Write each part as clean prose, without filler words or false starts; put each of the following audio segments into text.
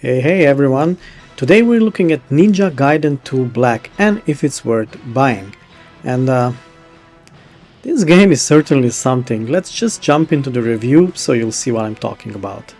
Hey everyone! Today we're looking at Ninja Gaiden 2 Black and if it's worth buying. And this game is certainly something. Let's just jump into the review so you'll see what I'm talking about.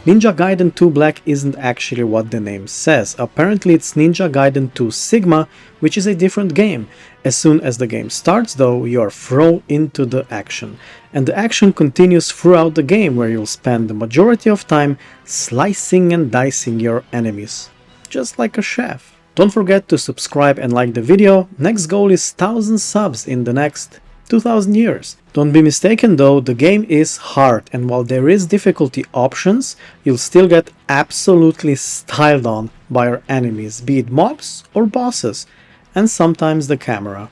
Ninja Gaiden 2 Black isn't actually what the name says. Apparently it's Ninja Gaiden 2 Sigma, which is a different game. As soon as the game starts though, you are thrown into the action. And the action continues throughout the game, where you'll spend the majority of time slicing and dicing your enemies. Just like a chef. Don't forget to subscribe and like the video. Next goal is 1000 subs in the next 2000 years. Don't be mistaken though, the game is hard, and while there is difficulty options, you'll still get absolutely styled on by your enemies, be it mobs or bosses, and sometimes the camera.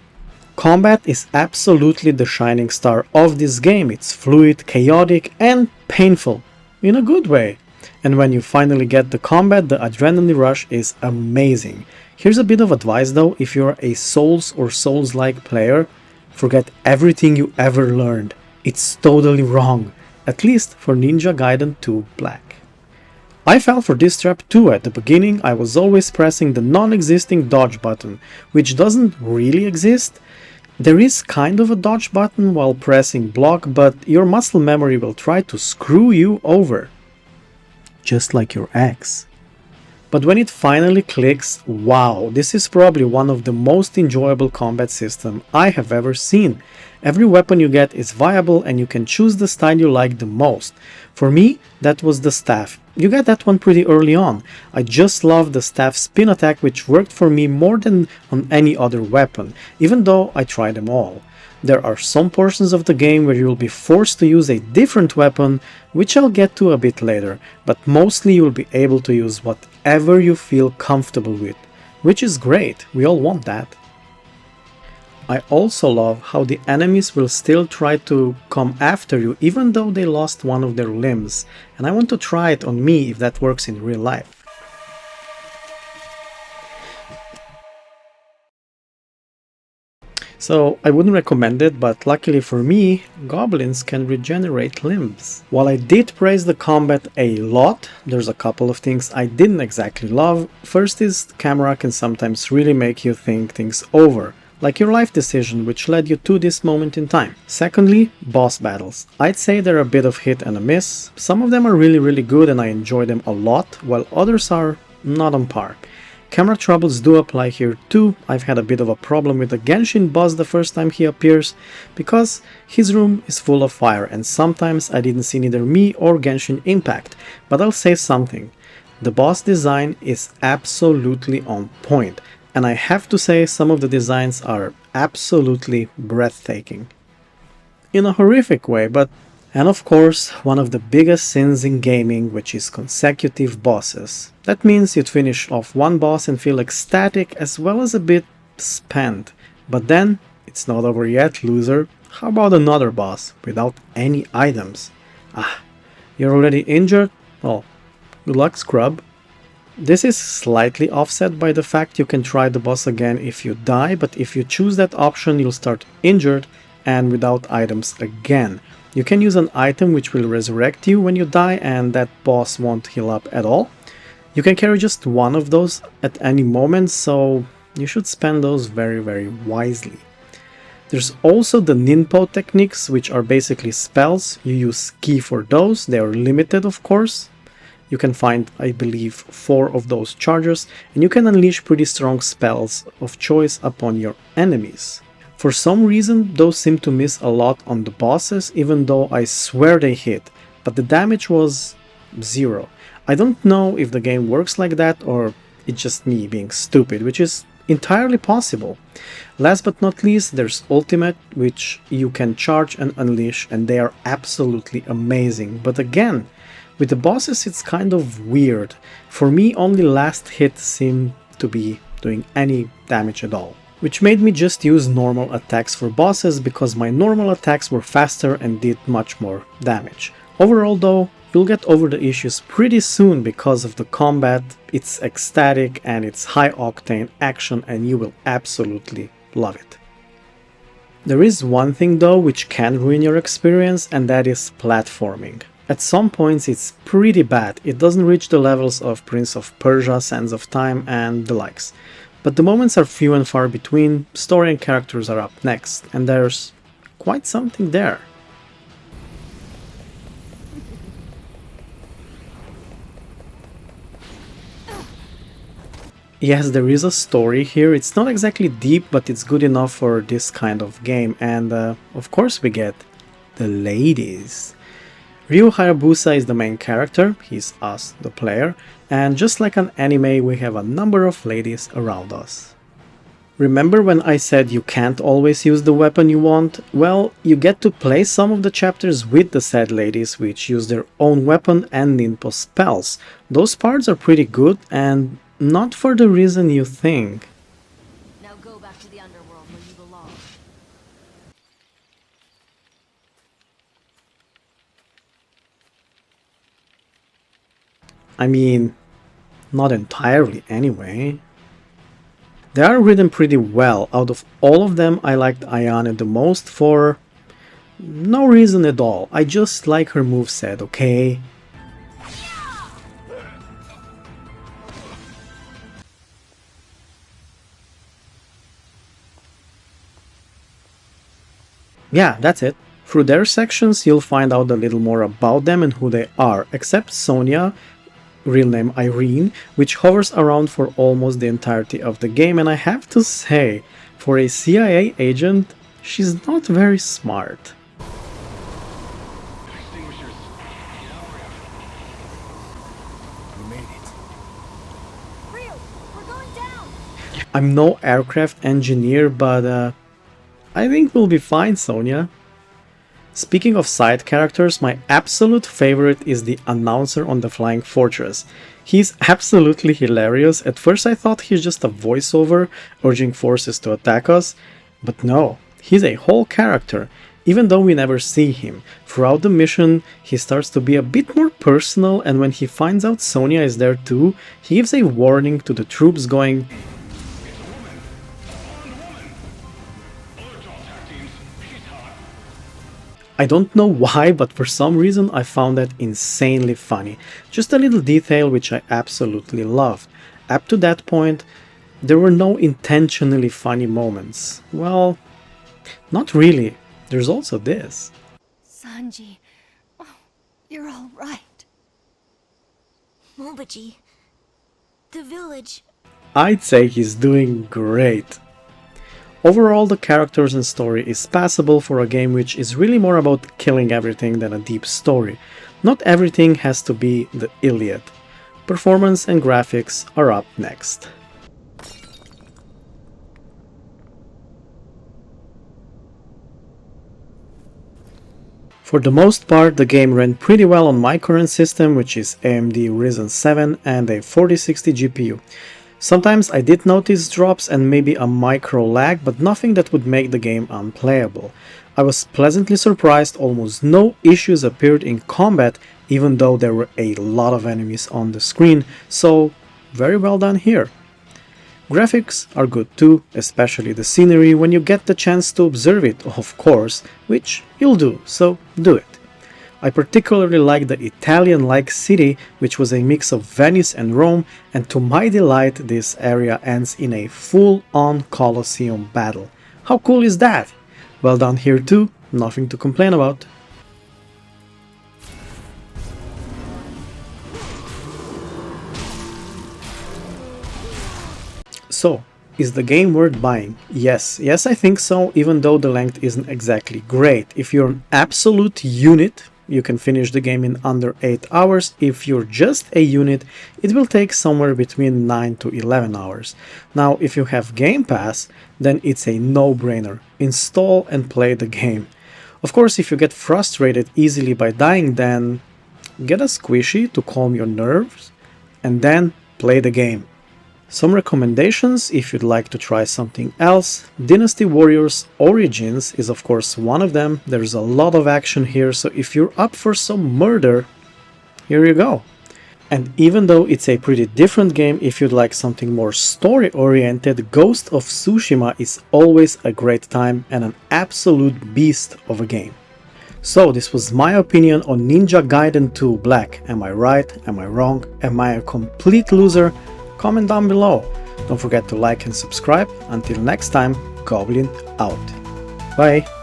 Combat is absolutely the shining star of this game. It's fluid, chaotic, and painful, in a good way. And when you finally get the combat, the adrenaline rush is amazing. Here's a bit of advice though: if you're a Souls or Souls-like player, forget everything you ever learned. It's totally wrong, at least for Ninja Gaiden 2 Black. I fell for this trap too. At the beginning I was always pressing the non-existing dodge button, which doesn't really exist. There is kind of a dodge button while pressing block, but your muscle memory will try to screw you over. Just like your ex. But when it finally clicks, wow, this is probably one of the most enjoyable combat system I have ever seen. Every weapon you get is viable and you can choose the style you like the most. For me, that was the staff. You get that one pretty early on. I just love the staff spin attack, which worked for me more than on any other weapon, even though I tried them all. There are some portions of the game where you'll be forced to use a different weapon, which I'll get to a bit later, but mostly you'll be able to use whatever you feel comfortable with, which is great, we all want that. I also love how the enemies will still try to come after you even though they lost one of their limbs, and I want to try it on me if that works in real life. So I wouldn't recommend it, but luckily for me, goblins can regenerate limbs. While I did praise the combat a lot, there's a couple of things I didn't exactly love. First is the camera can sometimes really make you think things over, like your life decision which led you to this moment in time. Secondly, boss battles. I'd say they're a bit of hit and a miss. Some of them are really good and I enjoy them a lot, while others are not on par. Camera troubles do apply here too. I've had a bit of a problem with the Genshin boss the first time he appears, because his room is full of fire and sometimes I didn't see neither me or Genshin impact. But I'll say something. The boss design is absolutely on point, and I have to say some of the designs are absolutely breathtaking. In a horrific way, but... And of course, one of the biggest sins in gaming, which is consecutive bosses. That means you'd finish off one boss and feel ecstatic as well as a bit spent. But then, it's not over yet, loser. How about another boss without any items? You're already injured? Well, good luck, scrub. This is slightly offset by the fact you can try the boss again if you die, but if you choose that option, you'll start injured and without items again. You can use an item which will resurrect you when you die, and that boss won't heal up at all. You can carry just one of those at any moment, so you should spend those very wisely. There's also the ninpo techniques, which are basically spells. You use ki for those. They are limited, of course. You can find, I believe, 4 of those chargers, and you can unleash pretty strong spells of choice upon your enemies. For some reason, those seem to miss a lot on the bosses, even though I swear they hit, but the damage was 0. I don't know if the game works like that or it's just me being stupid, which is entirely possible. Last but not least, there's Ultimate, which you can charge and unleash, and they are absolutely amazing. But again, with the bosses it's kind of weird. For me, only last hit seemed to be doing any damage at all, which made me just use normal attacks for bosses because my normal attacks were faster and did much more damage. Overall though, you'll get over the issues pretty soon because of the combat. It's ecstatic and it's high octane action and you will absolutely love it. There is one thing though which can ruin your experience, and that is platforming. At some points it's pretty bad, it doesn't reach the levels of Prince of Persia, Sands of Time and the likes. But the moments are few and far between, story and characters are up next, and there's quite something there. Yes, there is a story here. It's not exactly deep, but it's good enough for this kind of game. And of course we get the ladies. Ryu Hayabusa is the main character, he's us, the player, and just like an anime we have a number of ladies around us. Remember when I said you can't always use the weapon you want? Well, you get to play some of the chapters with the said ladies, which use their own weapon and ninpo spells. Those parts are pretty good and not for the reason you think. Now go back to the underworld where you belong. I mean, not entirely anyway. They are written pretty well. Out of all of them, I liked Ayane the most for no reason at all. I just like her moveset, okay? Yeah, that's it. Through their sections, you'll find out a little more about them and who they are, except Sonia, real name Irene, which hovers around for almost the entirety of the game, and I have to say, for a CIA agent, she's not very smart. We made it. Ryu, we're going down! I'm no aircraft engineer, but I think we'll be fine, Sonia. Speaking of side characters, my absolute favorite is the announcer on the Flying Fortress. He's absolutely hilarious. At first I thought he's just a voiceover urging forces to attack us, but no, he's a whole character. Even though we never see him, throughout the mission he starts to be a bit more personal, and when he finds out Sonia is there too, he gives a warning to the troops going, I don't know why, but for some reason I found that insanely funny. Just a little detail which I absolutely loved. Up to that point, there were no intentionally funny moments. Well, not really. There's also this. Sanji, oh, you're all right. Mobaji, the village. I'd say he's doing great. Overall, the characters and story is passable for a game which is really more about killing everything than a deep story. Not everything has to be the Iliad. Performance and graphics are up next. For the most part, the game ran pretty well on my current system, which is AMD Ryzen 7 and a 4060 GPU. Sometimes I did notice drops and maybe a micro lag, but nothing that would make the game unplayable. I was pleasantly surprised almost no issues appeared in combat, even though there were a lot of enemies on the screen, so very well done here. Graphics are good too, especially the scenery when you get the chance to observe it, of course, which you'll do, so do it. I particularly like the Italian-like city, which was a mix of Venice and Rome, and to my delight this area ends in a full-on Colosseum battle. How cool is that? Well done here too, nothing to complain about. So, is the game worth buying? Yes, I think so, even though the length isn't exactly great. If you're an absolute unit, you can finish the game in under 8 hours. If you're just a unit, it will take somewhere between 9 to 11 hours. Now, if you have Game Pass, then it's a no-brainer. Install and play the game. Of course, if you get frustrated easily by dying, then get a squishy to calm your nerves, and then play the game. Some recommendations if you'd like to try something else. Dynasty Warriors Origins is of course one of them. There's a lot of action here, so if you're up for some murder, here you go. And even though it's a pretty different game, if you'd like something more story-oriented, Ghost of Tsushima is always a great time and an absolute beast of a game. So this was my opinion on Ninja Gaiden 2 Black. Am I right? Am I wrong? Am I a complete loser? Comment down below. Don't forget to like and subscribe. Until next time, Goblin out. Bye!